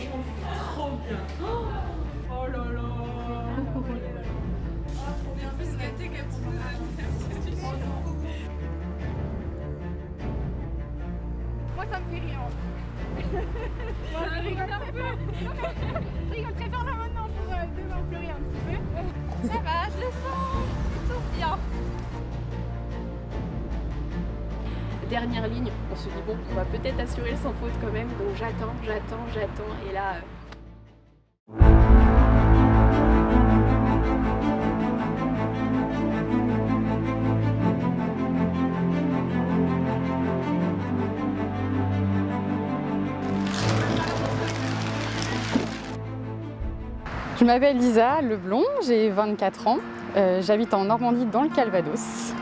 franchement, c'est trop bien. Oh là là. Trop bien. En plus, on a été comme pour l'anniversaire. Moi, ça me fait rire. Ça rigole un peu. Je rigole très fort là maintenant pour demain pleurer un petit peu. Ça va, je le sens plutôt bien. Dernière ligne, on se dit bon, on va peut-être assurer le sans faute quand même, donc j'attends, et là... Je m'appelle Lisa Leblond, j'ai 24 ans, j'habite en Normandie dans le Calvados.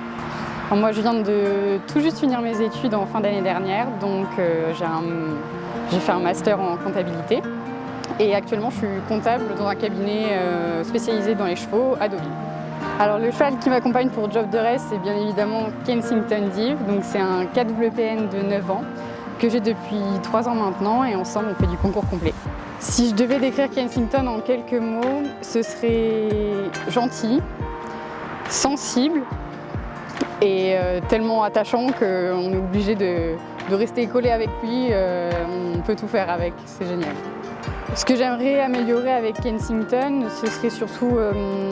Alors moi je viens de tout juste finir mes études en fin d'année dernière, donc j'ai fait un master en comptabilité et actuellement je suis comptable dans un cabinet spécialisé dans les chevaux à Deauville. Alors le cheval qui m'accompagne pour Job de Rêve, c'est bien évidemment Kensington Div, donc c'est un KWPN de 9 ans que j'ai depuis 3 ans maintenant et ensemble on fait du concours complet. Si je devais décrire Kensington en quelques mots, ce serait gentil, sensible et tellement attachant qu'on est obligé de rester collé avec lui, on peut tout faire avec, c'est génial. Ce que j'aimerais améliorer avec Kensington, ce serait surtout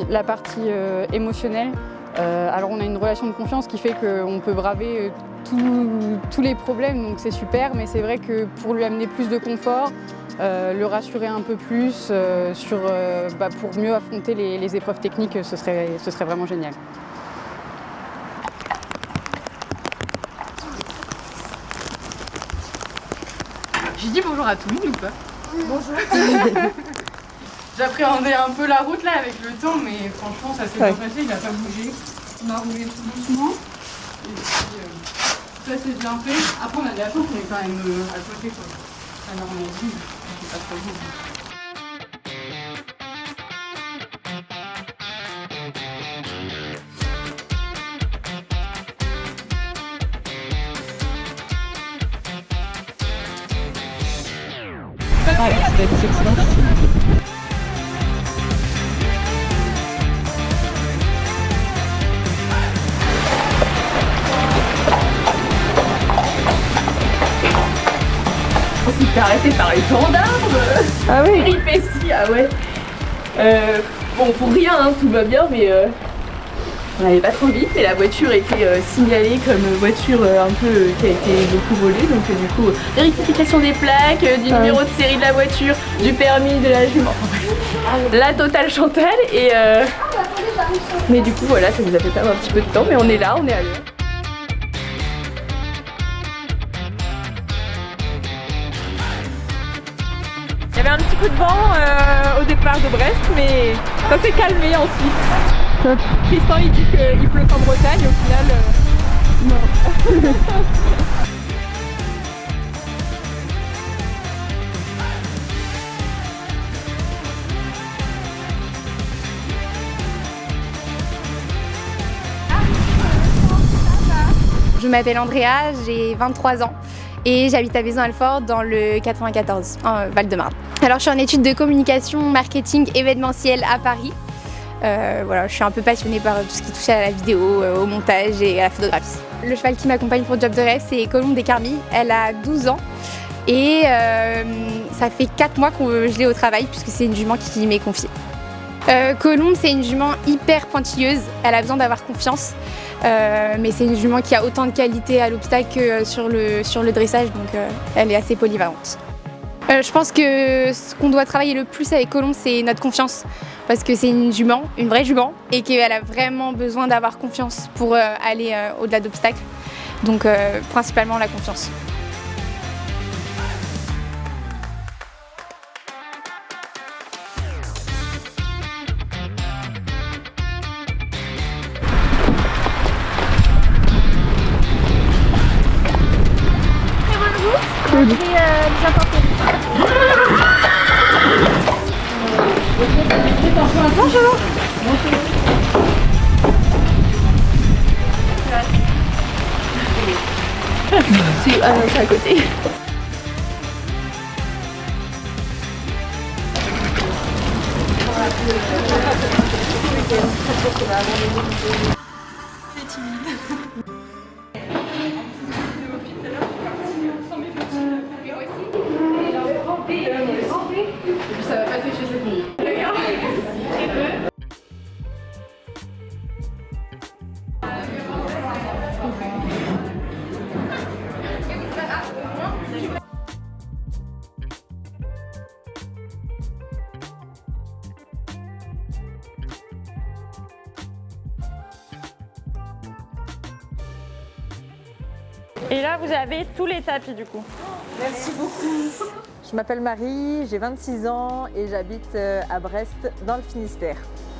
la partie émotionnelle. Alors on a une relation de confiance qui fait qu'on peut braver tous les problèmes, donc c'est super, mais c'est vrai que pour lui amener plus de confort, le rassurer un peu plus pour mieux affronter les épreuves techniques, ce serait vraiment génial. J'ai dit bonjour à tout le monde ou pas? Bonjour. J'appréhendais un peu la route là avec le temps, mais franchement ça s'est bien passé, il n'a pas bougé. On a roulé tout doucement. Et puis ça s'est bien fait. Après on a de la chance, on est quand même à côté quoi. À Normandie, c'est pas trop beau. Ouais, c'était excellent. On s'est fait arrêter par les gendarmes. Ah oui. Péripéties, ah ouais. Bon, pour rien, hein, tout va bien, mais on n'allait pas trop vite et la voiture était signalée comme voiture un peu qui a été beaucoup volée. Donc du coup, vérification des plaques, du numéro de série de la voiture, du permis de la jument. La totale Chantal et mais du coup voilà, ça nous a fait perdre un petit peu de temps, mais on est là, on est à l'heure. Il y avait un petit coup de vent au départ de Brest, mais ça s'est calmé ensuite. Tristan il dit qu'il pleut en Bretagne, au final non. Je m'appelle Andrea, j'ai 23 ans et j'habite à Vaison-Alfort dans le 94, en Val-de-Marne. Alors je suis en études de communication, marketing événementiel à Paris. Voilà, je suis un peu passionnée par tout ce qui touche à la vidéo, au montage et à la photographie. Le cheval qui m'accompagne pour Job de Rêve, c'est Colombe des Carmilles. Elle a 12 ans et ça fait 4 mois que je l'ai au travail puisque c'est une jument qui m'est confiée. Colombe, c'est une jument hyper pointilleuse, elle a besoin d'avoir confiance, mais c'est une jument qui a autant de qualité à l'obstacle que sur le dressage, donc elle est assez polyvalente. Je pense que ce qu'on doit travailler le plus avec Colombe, c'est notre confiance, parce que c'est une jument, une vraie jument, et qu'elle a vraiment besoin d'avoir confiance pour aller au-delà d'obstacles, donc principalement la confiance. Bonjour. C'est à côté. Ça va pas sécher cette nuit. Et là, vous avez tous les tapis du coup. Merci beaucoup. Je m'appelle Marie, j'ai 26 ans et j'habite à Brest, dans le Finistère.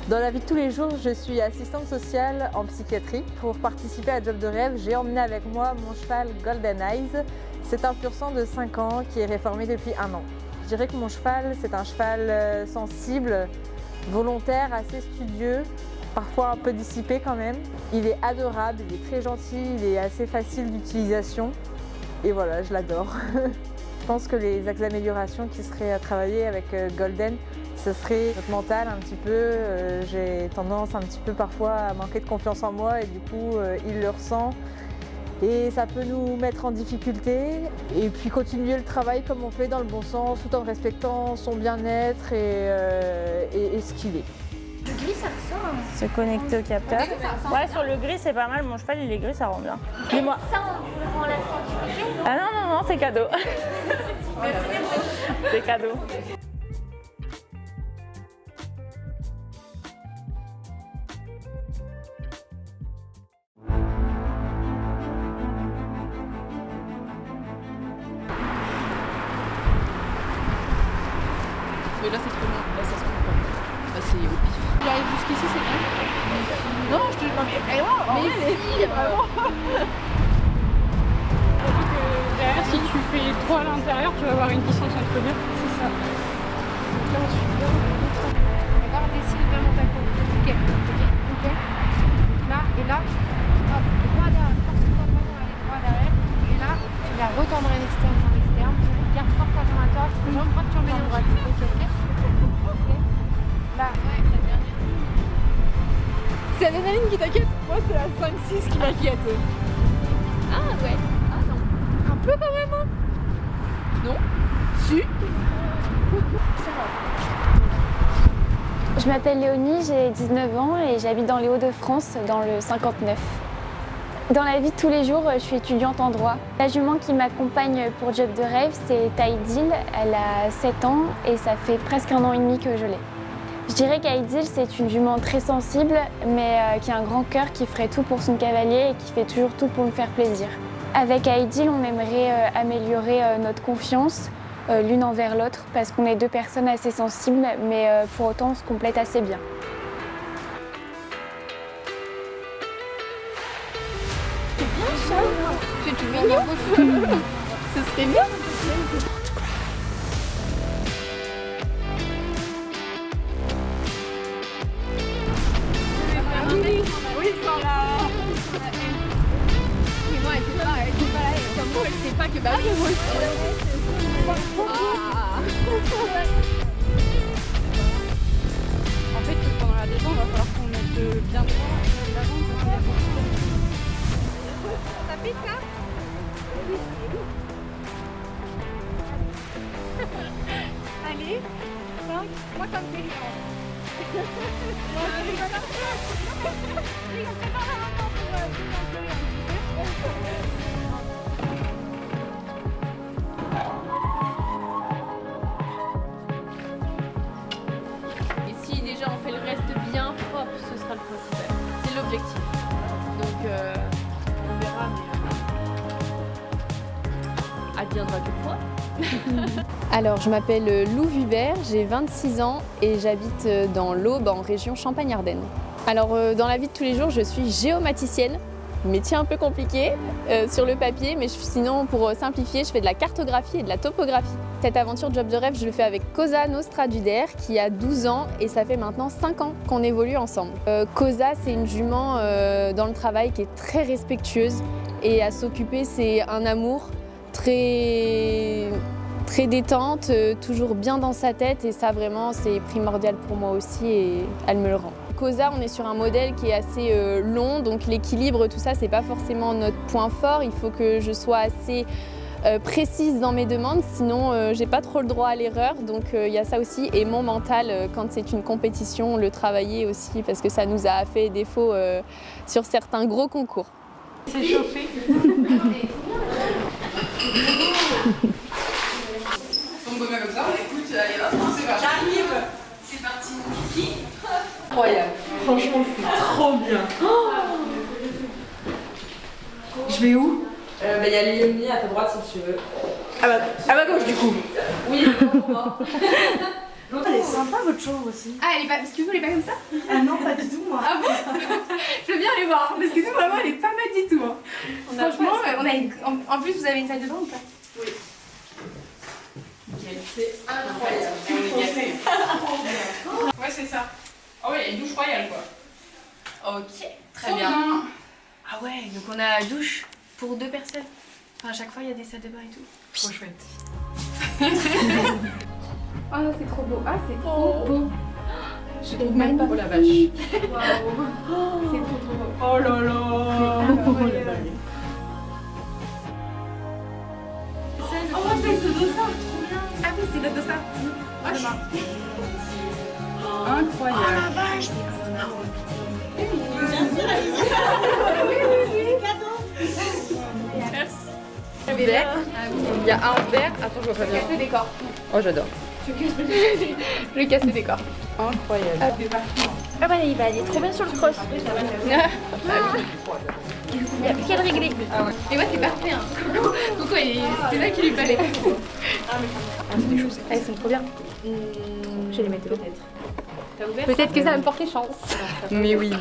Dans la vie de tous les jours, je suis assistante sociale en psychiatrie. Pour participer à Job de rêve, j'ai emmené avec moi mon cheval Golden Eyes. C'est un pur sang de 5 ans qui est réformé depuis 1 an. Je dirais que mon cheval, c'est un cheval sensible, volontaire, assez studieux, parfois un peu dissipé quand même. Il est adorable, il est très gentil, il est assez facile d'utilisation. Et voilà, je l'adore. Je pense que les axes d'amélioration qui seraient à travailler avec Golden, ce serait notre mental un petit peu. J'ai tendance un petit peu parfois à manquer de confiance en moi et du coup, il le ressent. Et ça peut nous mettre en difficulté. Et puis continuer le travail comme on fait dans le bon sens, tout en respectant son bien-être et ce qu'il est. Le gris, ça ressort. Se connecter au capteur. Ouais, sur le gris, c'est pas mal. Mon cheval, il est gris, ça rend bien. Dis-moi. Ça, on rend la sensibilité. Ah non, non, non, c'est cadeau. C'est cadeau. Mais là c'est trop long, là ça se comprend pas. Là c'est au pif. J'arrive jusqu'ici, c'est bien. Non, je te demande. Mais si, vraiment. Derrière, si tu fais trop à l'intérieur, tu vas avoir une distance entre deux. C'est ça. Donc là, on suit bien. Regarde, dessine vraiment ta courbe. Ok. Là, et là, hop, droit derrière. Force-toi vraiment à aller droit derrière. Et là, tu vas retendre un externe, Garde fort ta jambe à toi. Jambe droite, tu emmènes droite. Ok. Là, ouais, la dernière. C'est l'adrénaline qui t'inquiète, moi c'est la 5-6 qui m'inquiète. Ah ouais. Ah non. Un peu quand même, hein. Non? Si. Je m'appelle Léonie, j'ai 19 ans et j'habite dans les Hauts-de-France, dans le 59. Dans la vie de tous les jours, je suis étudiante en droit. La jument qui m'accompagne pour Job de rêve, c'est Taïdil. Elle a 7 ans et ça fait presque 1 an et demi que je l'ai. Je dirais qu'Aïdil, c'est une jument très sensible, mais qui a un grand cœur, qui ferait tout pour son cavalier et qui fait toujours tout pour me faire plaisir. Avec Aïdil, on aimerait améliorer notre confiance l'une envers l'autre, parce qu'on est 2 personnes assez sensibles, mais pour autant on se complète assez bien. Tu mets une embauche. Ce serait bien. Oui, sans la... Oui, moi, elle sait pas là. Comme moi, elle sait pas que bah oui, moi En fait, pendant la descente, il va falloir qu'on mette bien droit l'avant. Ça pique là? Allez, 5, moi ça me fait rire. Et si déjà on fait le reste bien propre, ce sera le principal. C'est l'objectif. Donc on verra, mais adviendra que quoi. Alors, je m'appelle Lou Vubert, j'ai 26 ans et j'habite dans l'Aube, en région Champagne-Ardenne. Alors, dans la vie de tous les jours, je suis géomaticienne, métier un peu compliqué sur le papier, mais sinon, pour simplifier, je fais de la cartographie et de la topographie. Cette aventure Job de rêve, je le fais avec Cosa Nostra Duder, qui a 12 ans et ça fait maintenant 5 ans qu'on évolue ensemble. Cosa, c'est une jument dans le travail qui est très respectueuse et à s'occuper, c'est un amour très très détente, toujours bien dans sa tête et ça vraiment c'est primordial pour moi aussi et elle me le rend. Cosa, on est sur un modèle qui est assez long, donc l'équilibre, tout ça, c'est pas forcément notre point fort. Il faut que je sois assez précise dans mes demandes, sinon j'ai pas trop le droit à l'erreur. Donc il y a ça aussi. Et mon mental, quand c'est une compétition, le travailler aussi, parce que ça nous a fait défaut sur certains gros concours. C'est chauffé. On me met comme ça, écoute, allez hop, c'est parti. J'arrive. C'est parti, mon kiki. Incroyable. Franchement, c'est trop bien. Oh, je vais où? Il y a Léonie à ta droite si tu veux. À ma gauche du coup. Oui, pour moi. L'autre, elle est sympa votre chambre aussi. Ah, elle est pas. Excuse-moi, elle est pas comme ça? Ah non, pas du tout moi. Ah bon? Je veux bien aller voir, parce que nous, vraiment, elle est pas mal du tout. Hein. Franchement, on a une... en plus, vous avez une salle de bain ou pas? Oui. C'est incroyable. On est gâtés. Ouais, c'est ça. Oh ouais, il y a une douche royale quoi. Ok, très bien. Ah ouais, donc on a douche pour 2 personnes. Enfin, à chaque fois, il y a des salles de bain et tout. Trop chouette. Oh, c'est trop beau. Ah, c'est trop beau. Je trouve même pas. Oh la vache. Waouh. C'est trop beau. Oh là là. Oh, c'est ce dossard, trop bien. Ah oui, c'est le dossard. Incroyable. Oh la vache. Il y a un verre. Attends, je vois pas bien. Casse le décor. Oh, j'adore. Je casse le décor. Incroyable. Ah bah il va aller trop bien sur le cross. Il n'y a plus qu'à le régler. Et ouais, c'est parfait. Hein. Coucou, c'est ça qu'il lui fallait. C'est des choses. Elles sont trop bien. Je vais les mettre peut-être. Peut-être que ça va me porter chance. Mais oui.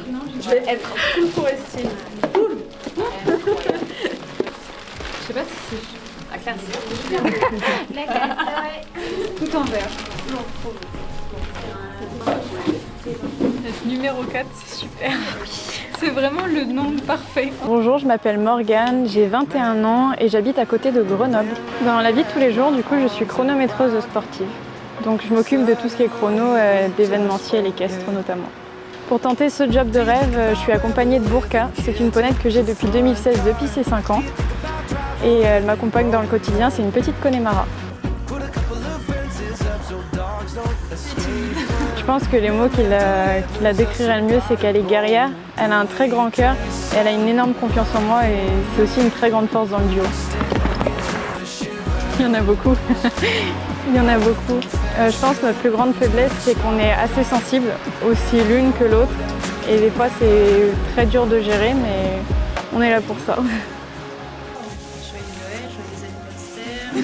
Je vais être full forestier. Je sais pas si c'est. La classe. La classe, ouais. Tout en vert. Numéro 4, c'est super. C'est vraiment le nom parfait. Bonjour, je m'appelle Morgane, j'ai 21 ans et j'habite à côté de Grenoble. Dans la vie de tous les jours, du coup, je suis chronométreuse sportive. Donc je m'occupe de tout ce qui est chrono, d'événementiel équestre notamment. Pour tenter ce job de rêve, je suis accompagnée de Bourka. C'est une ponette que j'ai depuis 2016, depuis ses 5 ans. Et elle m'accompagne dans le quotidien, c'est une petite Connemara. Je pense que les mots qui la décriraient le mieux, c'est qu'elle est guerrière, elle a un très grand cœur, et elle a une énorme confiance en moi et c'est aussi une très grande force dans le duo. Il y en a beaucoup. Il y en a beaucoup. Je pense que notre plus grande faiblesse, c'est qu'on est assez sensible, aussi l'une que l'autre. Et des fois, c'est très dur de gérer, mais on est là pour ça. Ouais,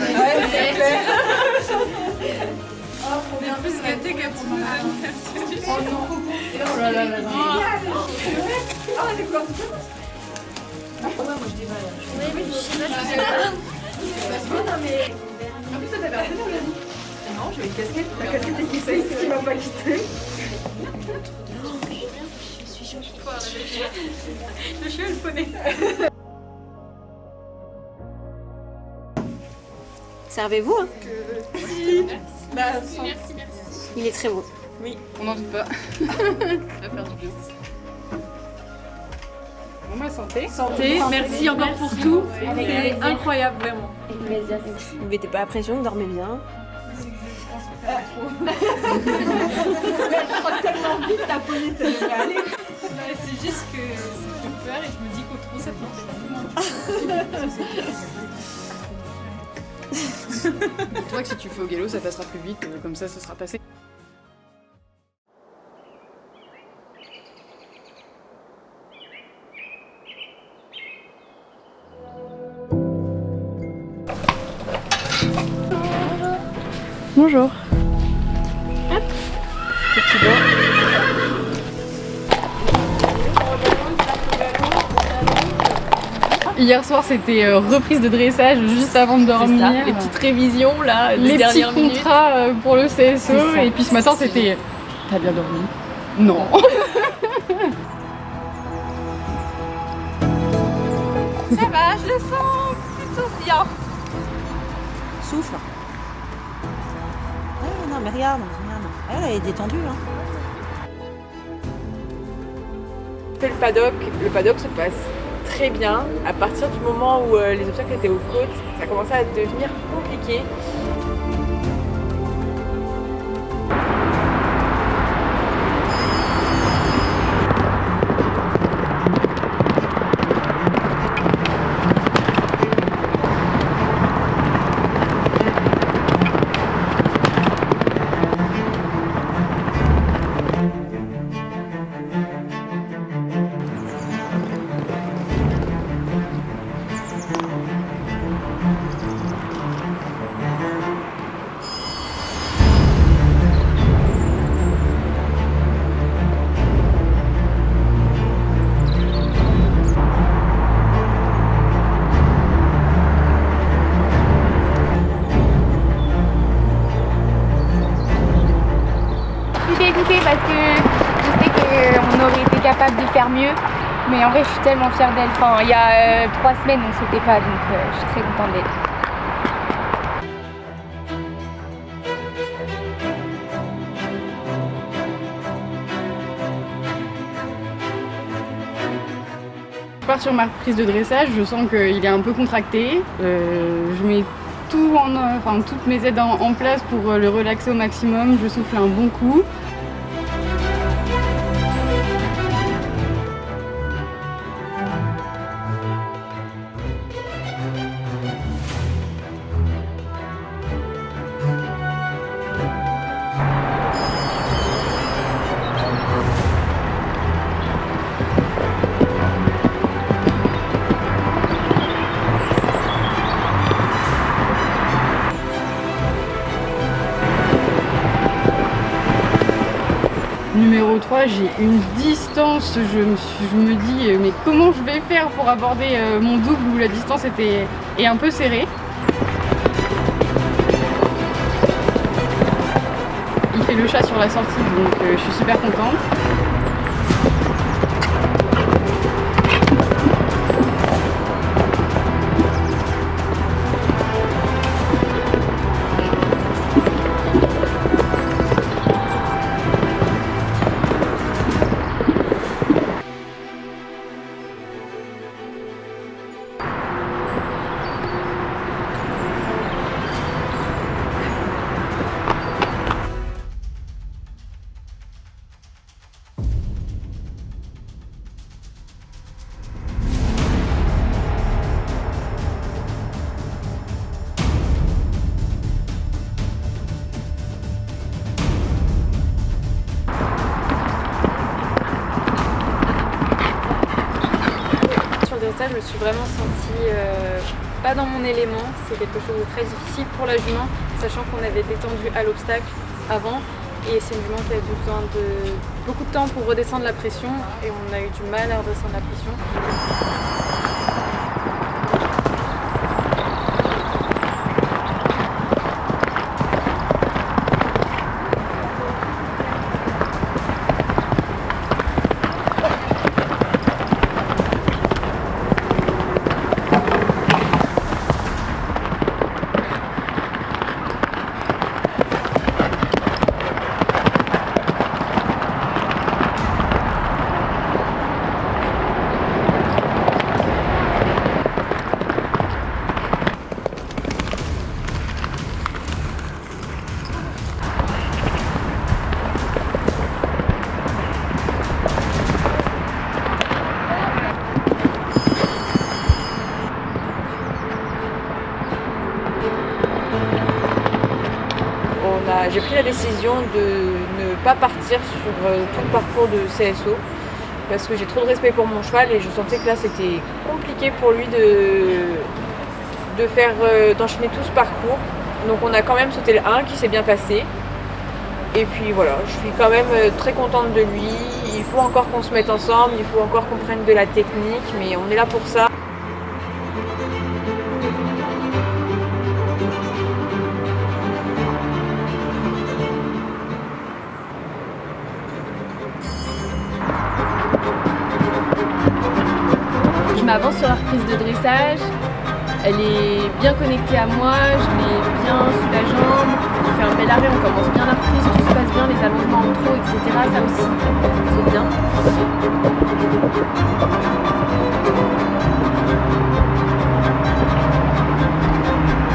c'est clair. On est en plus gâtés qu'à pour mon anniversaire. Oh non. Oh là là là là. Ah, c'est quoi? Ah, ouais, moi je dis pas. Oui, je sais pas. Non, mais. En plus, ça t'avait raté dans la vie. Non, j'ai une casquette. La casquette est glissée, c'est ce qui m'a pas quitté. Je suis jolie. Le chien, le poney. Servez-vous hein. Merci. Il est très beau. Oui, on n'en doute pas. Ça va faire du bien. Bon bah santé. Santé, merci encore pour tout. C'est incroyable vraiment. Ne mettez pas la pression, dormez bien. Je crois tellement vite ta ponette, ça devrait aller. C'est juste que ça fait peur et je me dis qu'au trop ça fait Dis-toi que si tu fais au galop, ça passera plus vite, comme ça sera passé. Bonjour. Hop. Petit bord. Hier soir, c'était reprise de dressage juste avant de dormir. Ça, les petites révisions là, les petits contrats pour le CSE. Et puis ce matin, c'était. T'as bien dormi? Non. Ça va, je le sens plutôt bien. Souffle. non, mais regarde. Elle est détendue. Hein. Le paddock se passe très bien. À partir du moment où les obstacles étaient aux côtes, ça commençait à devenir compliqué. Dégoûtée parce que je sais qu'on aurait été capable de faire mieux, mais en vrai je suis tellement fière d'elle. Enfin, il y a 3 semaines on ne sautait pas, donc je suis très contente d'elle. Je pars sur ma prise de dressage, je sens qu'il est un peu contracté. Je mets toutes mes aides en place pour le relaxer au maximum. Je souffle un bon coup. Numéro 3, j'ai une distance, je me dis mais comment je vais faire pour aborder mon double où la distance est un peu serrée. Il fait le chat sur la sortie, donc je suis super contente. Je me suis vraiment sentie pas dans mon élément, c'est quelque chose de très difficile pour la jument, sachant qu'on avait détendu à l'obstacle avant et c'est une jument qui a besoin de beaucoup de temps pour redescendre la pression et on a eu du mal à redescendre la pression. J'ai pris la décision de ne pas partir sur tout le parcours de CSO parce que j'ai trop de respect pour mon cheval et je sentais que là c'était compliqué pour lui d'enchaîner tout ce parcours. Donc on a quand même sauté le 1 qui s'est bien passé. Et puis voilà, je suis quand même très contente de lui. Il faut encore qu'on se mette ensemble, il faut encore qu'on prenne de la technique, mais on est là pour ça. Je m'avance sur la reprise de dressage, elle est bien connectée à moi, je l'ai bien sous la jambe, je vais faire un bel arrêt, on commence bien la reprise, tout se passe bien, les allongements en trop, etc. Ça aussi, c'est bien.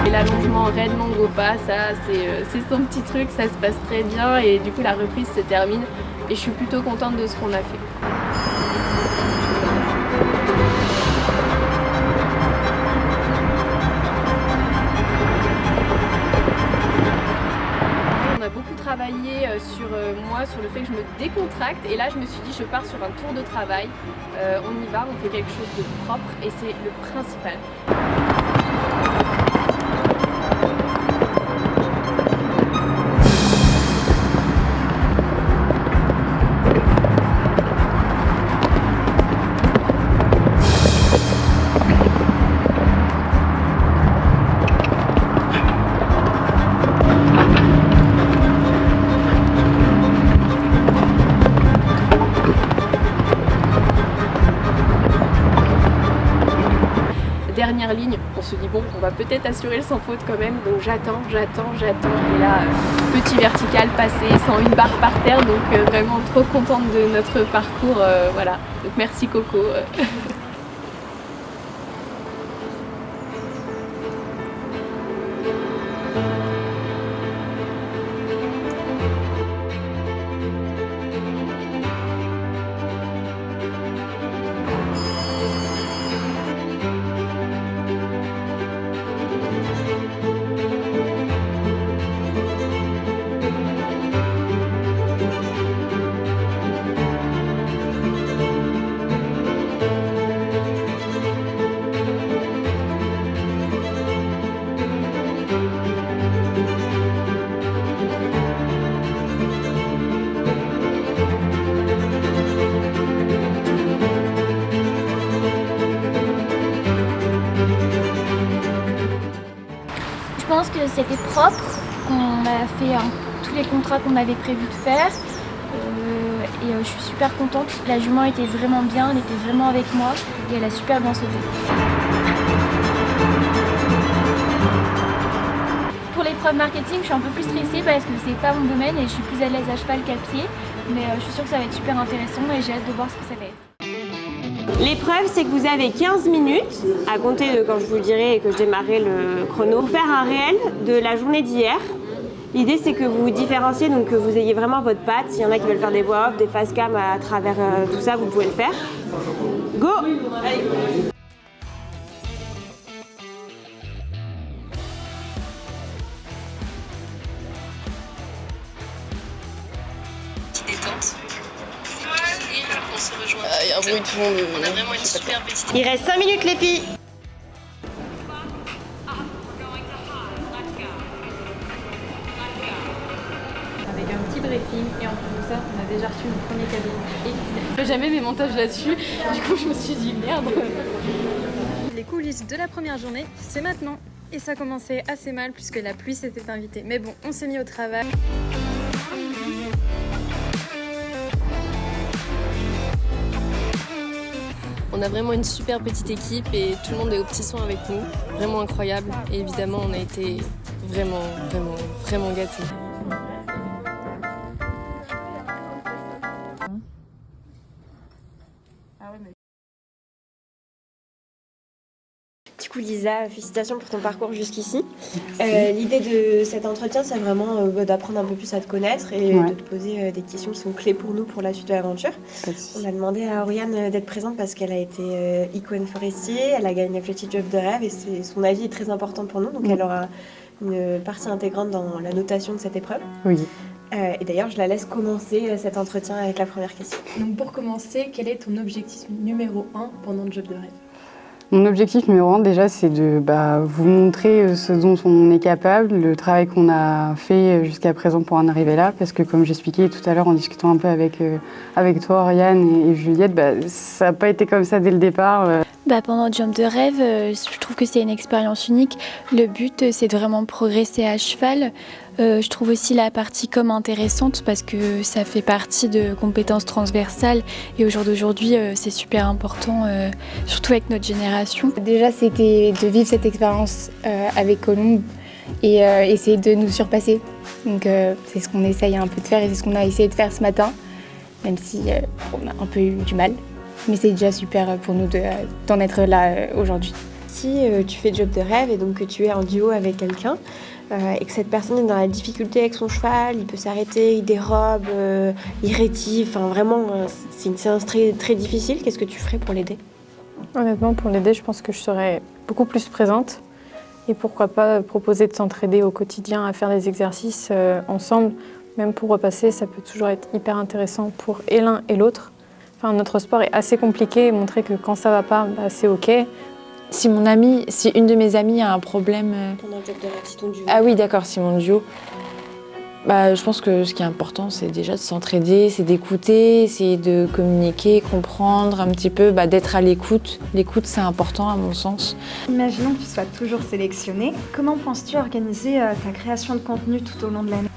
Et l'allongement raide mango pas, ça c'est son petit truc, ça se passe très bien et du coup la reprise se termine et je suis plutôt contente de ce qu'on a fait. On a beaucoup travaillé sur moi, sur le fait que je me décontracte et là je me suis dit je pars sur un tour de travail, on y va, on fait quelque chose de propre et c'est le principal. Dernière ligne, on se dit bon, on va peut-être assurer le sans faute quand même, donc j'attends, et là, petit vertical passé, sans une barre par terre, donc vraiment trop contente de notre parcours, voilà, donc merci Coco. Je pense que c'était propre, qu'on a fait tous les contrats qu'on avait prévu de faire et je suis super contente. La jument était vraiment bien, elle était vraiment avec moi et elle a super bien sauté. Pour l'épreuve marketing, je suis un peu plus stressée parce que c'est pas mon domaine et je suis plus à l'aise à cheval qu'à pied, mais je suis sûre que ça va être super intéressant et j'ai hâte de voir ce que ça va être. L'épreuve, c'est que vous avez 15 minutes à compter de quand je vous le dirai et que je démarrerai le chrono pour faire un réel de la journée d'hier. L'idée, c'est que vous vous différenciez, donc que vous ayez vraiment votre patte. S'il y en a qui veulent faire des voix off, des face cam à travers tout ça, vous pouvez le faire. Go! Allez. Petite détente. On se rejoint. Il y a un bruit de fond. On a vraiment une super petite. Il reste 5 minutes, les filles. Avec un petit briefing et en plus de ça, on a déjà reçu le premier cadeau. Je fais jamais mes montages là-dessus. Du coup, je me suis dit merde. Les coulisses de la première journée, c'est maintenant. Et ça commençait assez mal puisque la pluie s'était invitée. Mais bon, on s'est mis au travail. On a vraiment une super petite équipe et tout le monde est aux petits soins avec nous. Vraiment incroyable. Et évidemment, on a été vraiment gâtés. Du coup, Lisa, félicitations pour ton parcours jusqu'ici. L'idée de cet entretien, c'est vraiment d'apprendre un peu plus à te connaître et de te poser des questions qui sont clés pour nous pour la suite de l'aventure. On a demandé à Oriane d'être présente parce qu'elle a été Eco & Forestier, elle a gagné Fletchy Job de rêve et son avis est très important pour nous, donc elle aura une partie intégrante dans la notation de cette épreuve. Oui. Et d'ailleurs, je la laisse commencer cet entretien avec la première question. Donc pour commencer, quel est ton objectif numéro 1 pendant le Job de rêve ? Mon objectif numéro 1 déjà, c'est de vous montrer ce dont on est capable, le travail qu'on a fait jusqu'à présent pour en arriver là, parce que comme j'expliquais tout à l'heure en discutant un peu avec toi, Oriane et Juliette, ça n'a pas été comme ça dès le départ. Pendant le Jump de rêve, je trouve que c'est une expérience unique. Le but, c'est de vraiment progresser à cheval. Je trouve aussi la partie com intéressante parce que ça fait partie de compétences transversales et au jour d'aujourd'hui, c'est super important, surtout avec notre génération. Déjà, c'était de vivre cette expérience avec Colombe et essayer de nous surpasser. Donc c'est ce qu'on essaye un peu de faire et c'est ce qu'on a essayé de faire ce matin, même si on a un peu eu du mal. Mais c'est déjà super pour nous d'en être là aujourd'hui. Si tu fais job de rêve et donc que tu es en duo avec quelqu'un et que cette personne est dans la difficulté avec son cheval, il peut s'arrêter, il dérobe, il rétive, enfin vraiment c'est une séance très, très difficile, qu'est-ce que tu ferais pour l'aider? Honnêtement, pour l'aider, je pense que je serais beaucoup plus présente et pourquoi pas proposer de s'entraider au quotidien à faire des exercices ensemble. Même pour repasser, ça peut toujours être hyper intéressant pour et l'un et l'autre. Enfin, notre sport est assez compliqué et montrer que quand ça va pas, bah, c'est ok. Si une de mes amies a un problème... Pendant le job de rêve, si ton duo. Ah oui, d'accord, si mon duo. Bah, je pense que ce qui est important, c'est déjà de s'entraider, c'est d'écouter, essayer de communiquer, comprendre un petit peu, d'être à l'écoute. L'écoute, c'est important à mon sens. Imaginons que tu sois toujours sélectionnée. Comment penses-tu organiser ta création de contenu tout au long de l'année?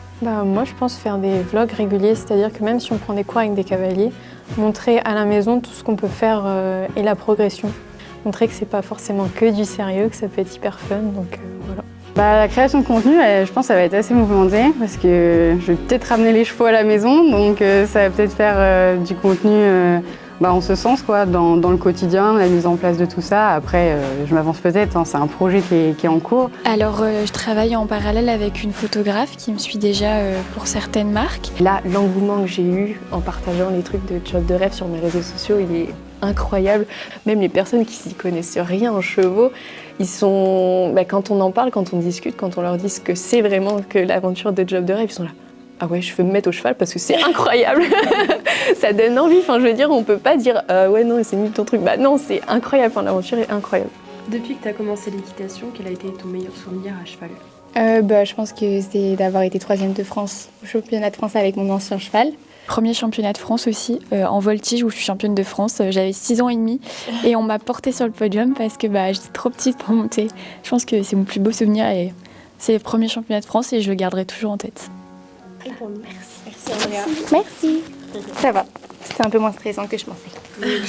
Moi, je pense faire des vlogs réguliers, c'est-à-dire que même si on prend des cours avec des cavaliers, montrer à la maison tout ce qu'on peut faire et la progression. Montrer que c'est pas forcément que du sérieux, que ça peut être hyper fun, donc voilà. La création de contenu, je pense que ça va être assez mouvementé parce que je vais peut-être ramener les chevaux à la maison, donc ça va peut-être faire du contenu en ce sens, quoi, dans le quotidien, la mise en place de tout ça. Après, je m'avance peut-être, c'est un projet qui est en cours. Alors, je travaille en parallèle avec une photographe qui me suit déjà pour certaines marques. Là, l'engouement que j'ai eu en partageant les trucs de job de rêve sur mes réseaux sociaux, il est incroyable. Même les personnes qui s'y connaissent rien en chevaux, ils sont, quand on en parle, quand on discute, quand on leur dit ce que c'est vraiment que l'aventure de job de rêve, ils sont là. Ah ouais, je veux me mettre au cheval parce que c'est incroyable. Ça donne envie. Enfin, je veux dire, on peut pas dire ouais non, c'est nul ton truc. Bah non, c'est incroyable. Enfin, l'aventure est incroyable. Depuis que tu as commencé l'équitation, quel a été ton meilleur souvenir à cheval? Je pense que c'est d'avoir été 3e de France au championnat de France avec mon ancien cheval. Premier championnat de France aussi, en voltige où je suis championne de France. J'avais 6 ans et demi et on m'a portée sur le podium parce que j'étais trop petite pour monter. Je pense que c'est mon plus beau souvenir et c'est le premier championnat de France et je le garderai toujours en tête. Merci Andrea. Merci. Ça va. C'était un peu moins stressant que je pensais. Voilà.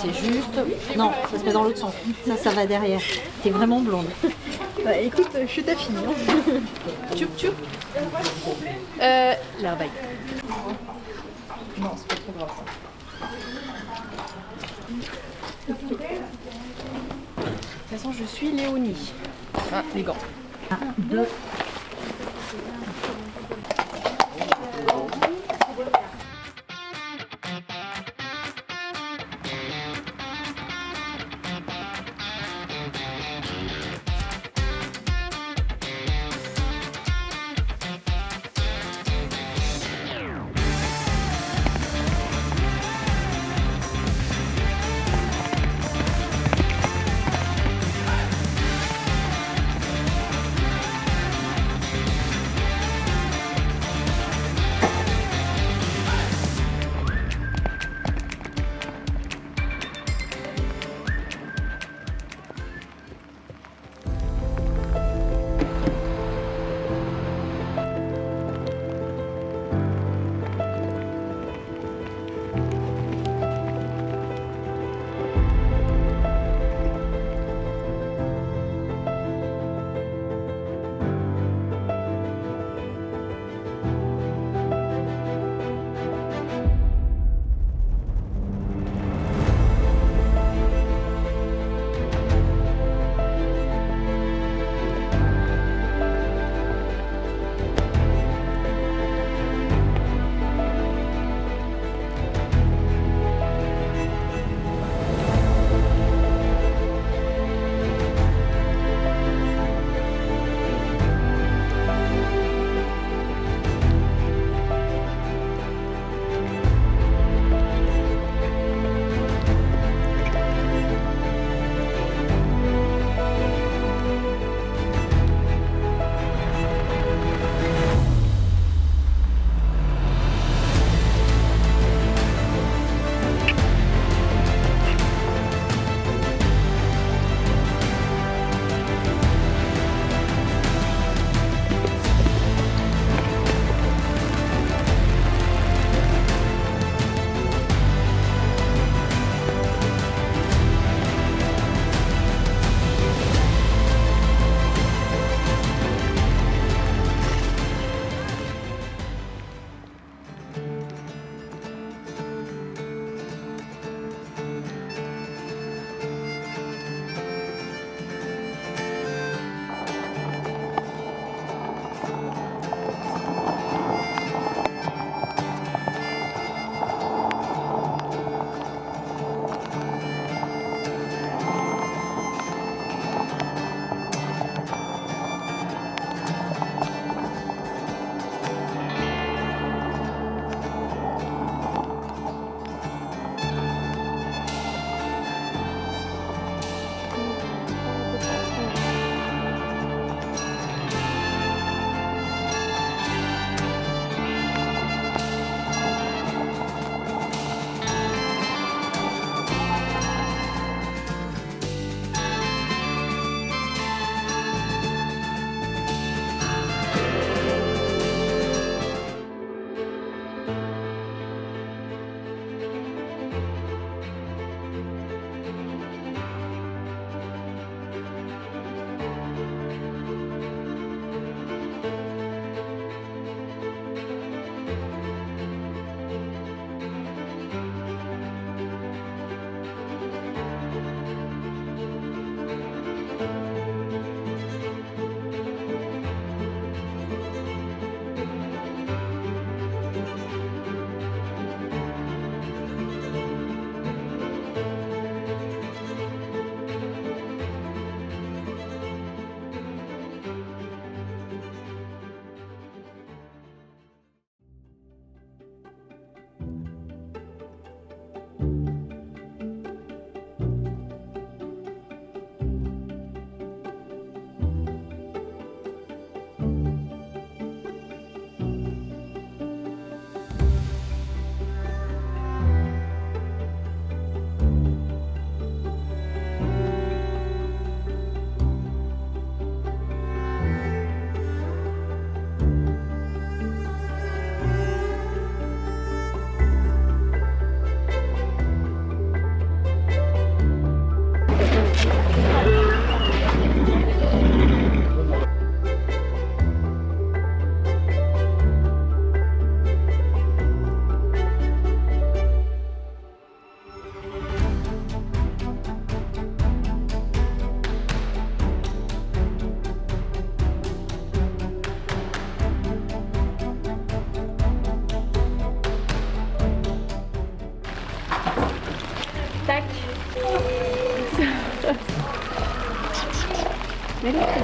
C'est juste... Non, ça se met dans l'autre sens. Ça va derrière. T'es vraiment blonde. Écoute, je suis ta fille. Tchoup tchoup. L'herbe. Non, c'est pas trop grave ça. De toute façon, je suis Léonie. Ah, les gants. 1, 2...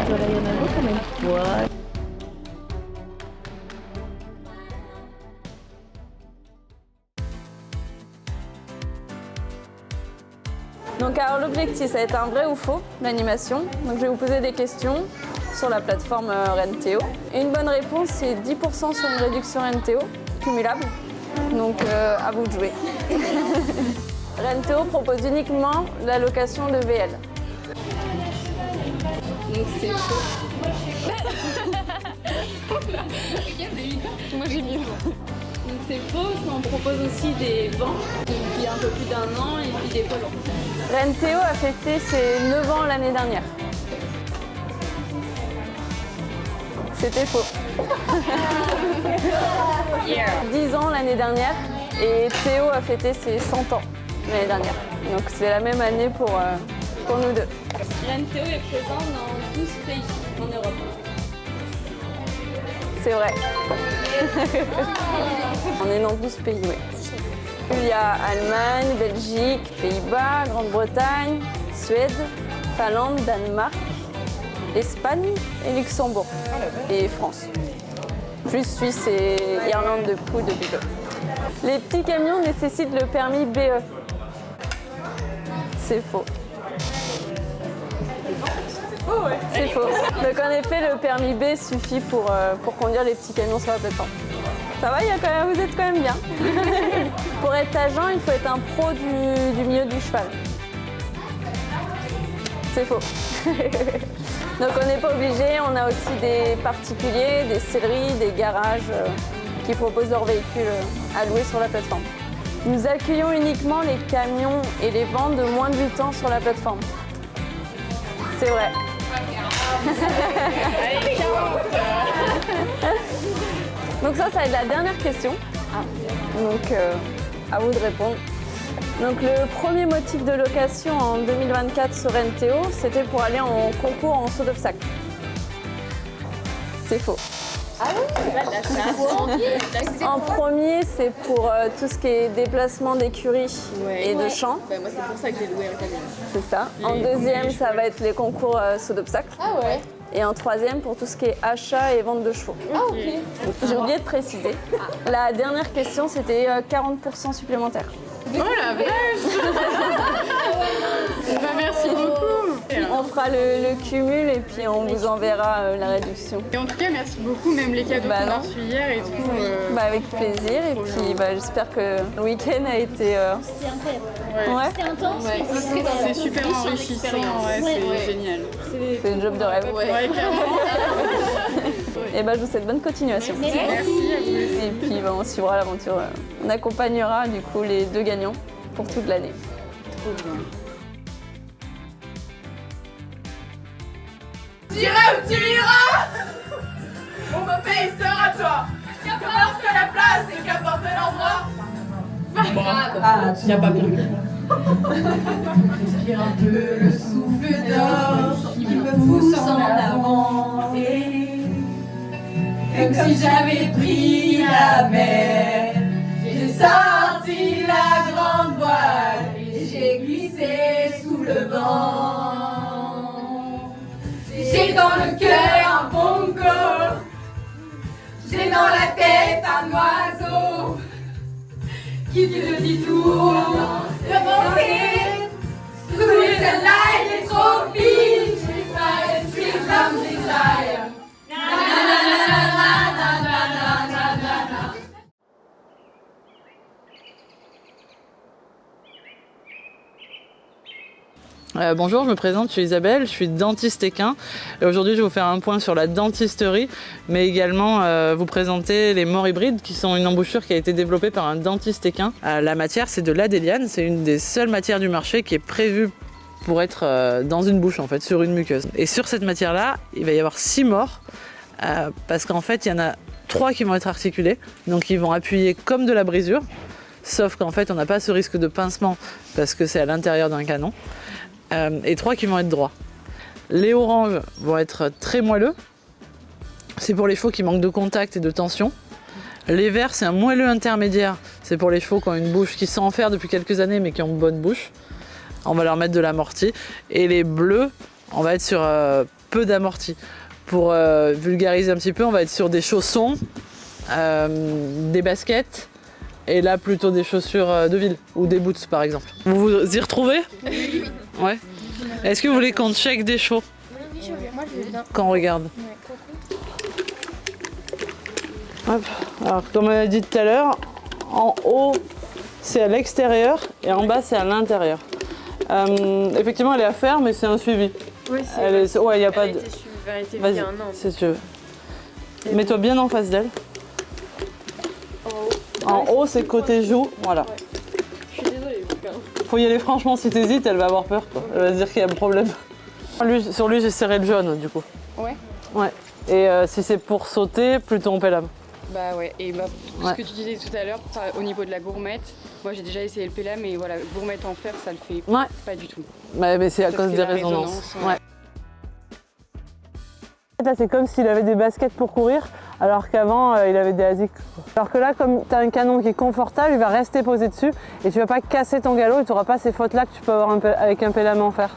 Voilà, il y en a beaucoup quand même. Voilà. Donc alors l'objectif, ça va être un vrai ou faux, l'animation. Donc je vais vous poser des questions sur la plateforme Renteo. Et une bonne réponse, c'est 10% sur une réduction Renteo, cumulable. Donc à vous de jouer. Renteo propose uniquement la location de VL. Donc c'est faux. Moi j'ai mis faux. Donc c'est faux parce qu'on propose aussi des bancs depuis un peu plus d'1 an et puis des poids lourds. Renteo a fêté ses 9 ans l'année dernière. C'était faux. 10 ans l'année dernière et Théo a fêté ses 100 ans l'année dernière. Donc c'est la même année pour nous deux. Renteo est présent dans 12 pays en Europe. C'est vrai. On est dans 12 pays, oui. Il y a Allemagne, Belgique, Pays-Bas, Grande-Bretagne, Suède, Finlande, Danemark, Espagne et Luxembourg. Et France. Plus Suisse et Irlande de Pau de BE. Les petits camions nécessitent le permis BE. C'est faux. C'est faux. Donc en effet, le permis B suffit pour conduire les petits camions sur la plateforme. Ça va, vous êtes quand même bien. Pour être agent, il faut être un pro du milieu du cheval. C'est faux. Donc on n'est pas obligé, on a aussi des particuliers, des selleries, des garages qui proposent leurs véhicules à louer sur la plateforme. Nous accueillons uniquement les camions et les vans de moins de 8 ans sur la plateforme. C'est vrai. Donc ça va être la dernière question. Donc à vous de répondre. Donc le premier motif de location en 2024 sur Renteo, c'était pour aller en concours en saut d'obstacle. C'est faux. Ah oui, c'est pas de la chasse. En premier, c'est pour tout ce qui est déplacement d'écurie et de champ. Bah, moi, c'est pour ça que j'ai loué un camion. C'est ça. En deuxième, ça va être les concours saut d'obstacle. Ah ouais. Et en troisième, pour tout ce qui est achat et vente de chevaux. Ah ok. J'ai oublié de préciser. La dernière question, c'était 40% supplémentaires. Oh la vache. Bah, merci beaucoup. On fera le cumul et puis on vous enverra la réduction. Et en tout cas, merci beaucoup, même les cadeaux qu'on a reçus hier et tout. Avec plaisir et puis j'espère que le week-end a été... C'était incroyable. Ouais. C'était intense. Ouais. C'est super enrichissant, c'est génial. C'est un job de rêve. Ouais, clairement. Et je vous souhaite bonne continuation. Merci à vous. Et puis on suivra l'aventure. On accompagnera du coup les deux gagnants pour toute l'année. Trop bien. Tu iras où tu iras. Mon pays sera toi. Qu'importe la place et qu'importe l'endroit. Ah, tu n'as pas pu. Respire un peu le souffle d'or qui me pousse en avant. Et comme si j'avais pris la mer, j'ai sorti la grande voile et j'ai glissé sous le vent. J'ai dans le cœur un bongo, j'ai dans la tête un oiseau qui te dit tout, d'avancer sous les sunlight, les tropiques, sweet love desire. Na na na na na na na na na. Bonjour, je me présente, je suis Isabelle, je suis dentiste équin et aujourd'hui je vais vous faire un point sur la dentisterie mais également vous présenter les mors hybrides qui sont une embouchure qui a été développée par un dentiste équin. La matière c'est de l'adéliane, c'est une des seules matières du marché qui est prévue pour être dans une bouche en fait, sur une muqueuse. Et sur cette matière là, il va y avoir 6 morts parce qu'en fait il y en a 3 qui vont être articulés, donc ils vont appuyer comme de la brisure, sauf qu'en fait on n'a pas ce risque de pincement parce que c'est à l'intérieur d'un canon. Et 3 qui vont être droits. Les oranges vont être très moelleux. C'est pour les chevaux qui manquent de contact et de tension. Les verts, c'est un moelleux intermédiaire. C'est pour les chevaux qui ont une bouche qui sont en fer depuis quelques années mais qui ont une bonne bouche. On va leur mettre de l'amorti. Et les bleus, on va être sur peu d'amorti. Pour vulgariser un petit peu, on va être sur des chaussons, des baskets, et là plutôt des chaussures de ville ou des boots par exemple. Vous vous y retrouvez? Oui. Ouais. Est-ce que vous voulez qu'on check des chevaux? Oui, je veux. Moi, je veux bien. Quand on regarde. Hop. Alors comme on a dit tout à l'heure, en haut c'est à l'extérieur et en bas c'est à l'intérieur. Effectivement elle est à faire mais c'est un suivi. Oui, c'est ouais, y a pas de... Vas-y, si tu veux. Mets-toi bien en face d'elle. En haut c'est côté joue, voilà. Je suis désolée, Faut y aller franchement, si t'hésites elle va avoir peur quoi. Elle va se dire qu'il y a un problème. Sur lui j'ai serré le jaune du coup. Ouais. Ouais. Et si c'est pour sauter, plutôt en pédale. Bah ouais, et bah, ce que tu disais tout à l'heure, au niveau de la gourmette, moi j'ai déjà essayé le péla, mais voilà, gourmette en fer, ça le fait pas du tout. Mais c'est à cause des résonances. Là c'est comme s'il avait des baskets pour courir, alors qu'avant il avait des ASICS. Alors que là, comme tu as un canon qui est confortable, il va rester posé dessus et tu vas pas casser ton galop et tu n'auras pas ces fautes là que tu peux avoir avec un pédale en fer.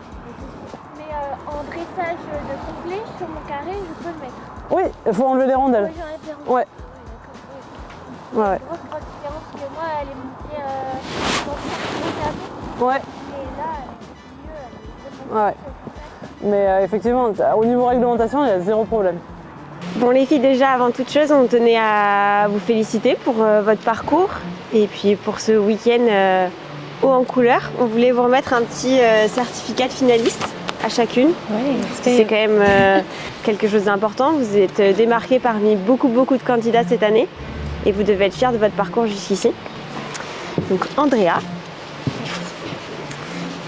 Mais en dressage de complet, sur mon carré, je peux le mettre. Oui, il faut enlever les rondelles. Ouais. Ouais. La grosse différence que moi, elle est montée dans le ouais. Mais là, elle est mieux. Ouais. Mais effectivement, au niveau réglementation, il y a zéro problème. Bon les filles, déjà avant toute chose, on tenait à vous féliciter pour votre parcours et puis pour ce week-end haut en couleur. On voulait vous remettre un petit certificat de finaliste à chacune. Ouais, c'est quand même quelque chose d'important. Vous êtes démarqués parmi beaucoup de candidats cette année et vous devez être fiers de votre parcours jusqu'ici. Donc Andrea,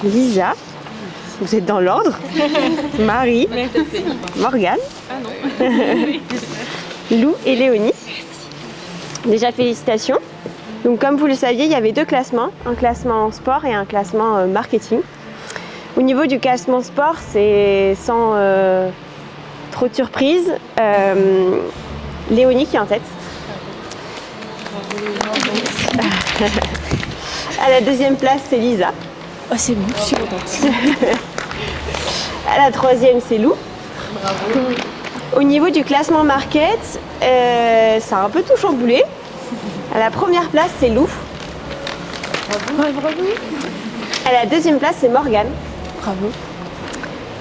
Lisa, vous êtes dans l'ordre, Marie, Morgane, Lou et Léonie. Déjà félicitations. Donc comme vous le saviez, il y avait deux classements, un classement sport et un classement marketing. Au niveau du classement sport, c'est sans trop de surprise, Léonie qui est en tête. À la deuxième place, c'est Lisa. Oh, c'est bon, je suis contente. À la troisième, c'est Lou. Bravo. Au niveau du classement market, ça a un peu tout chamboulé. À la première place, c'est Lou. Bravo. À la deuxième place, c'est Morgane. Bravo.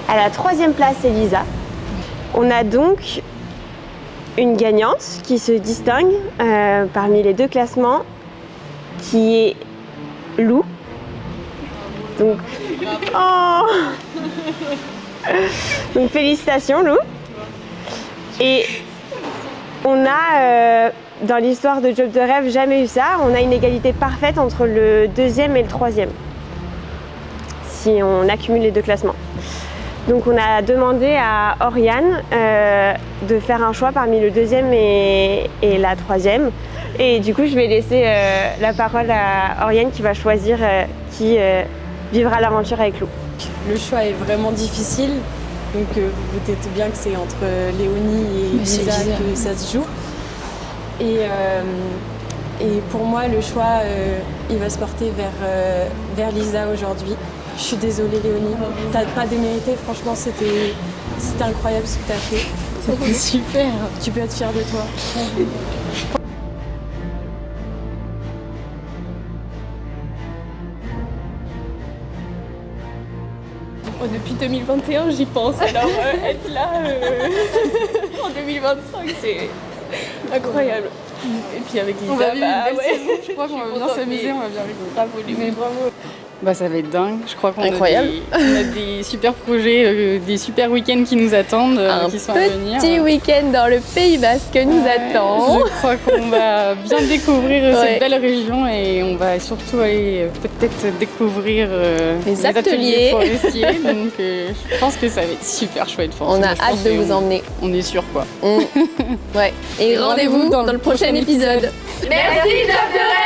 À la troisième place, c'est Lisa. On a donc une gagnante qui se distingue parmi les deux classements, qui est Lou. Donc, donc félicitations Lou. Et on a, dans l'histoire de Job de Rêve, jamais eu ça. On a une égalité parfaite entre le deuxième et le troisième, si on accumule les deux classements. Donc on a demandé à Oriane de faire un choix parmi le deuxième et la troisième. Et du coup, je vais laisser la parole à Oriane qui va choisir qui vivra l'aventure avec Lou. Le choix est vraiment difficile. Donc vous vous doutez bien que c'est entre Léonie et Lisa que ça se joue. Et pour moi, le choix, il va se porter vers Lisa aujourd'hui. Je suis désolée Léonie, t'as pas démérité, franchement c'était incroyable ce que t'as fait. C'était super, tu peux être fière de toi. Depuis 2021 j'y pense, alors être là en 2025 c'est incroyable. Et puis avec Lisa, on va vivre une belle saison, je crois qu'on va bien s'amuser, on va bien rigoler. Bravo Léonie, bravo. Bah ça va être dingue, je crois qu'on a des super projets, des super week-ends qui nous attendent, qui sont à venir. Un petit week-end dans le Pays Basque nous attend. Je crois qu'on va bien découvrir cette belle région et on va surtout aller peut-être découvrir les ateliers forestiers. Donc je pense que ça va être super chouette. On a hâte de vous emmener. On est sûr quoi. Ouais. Et rendez-vous dans le prochain épisode. Merci Job de Rêve.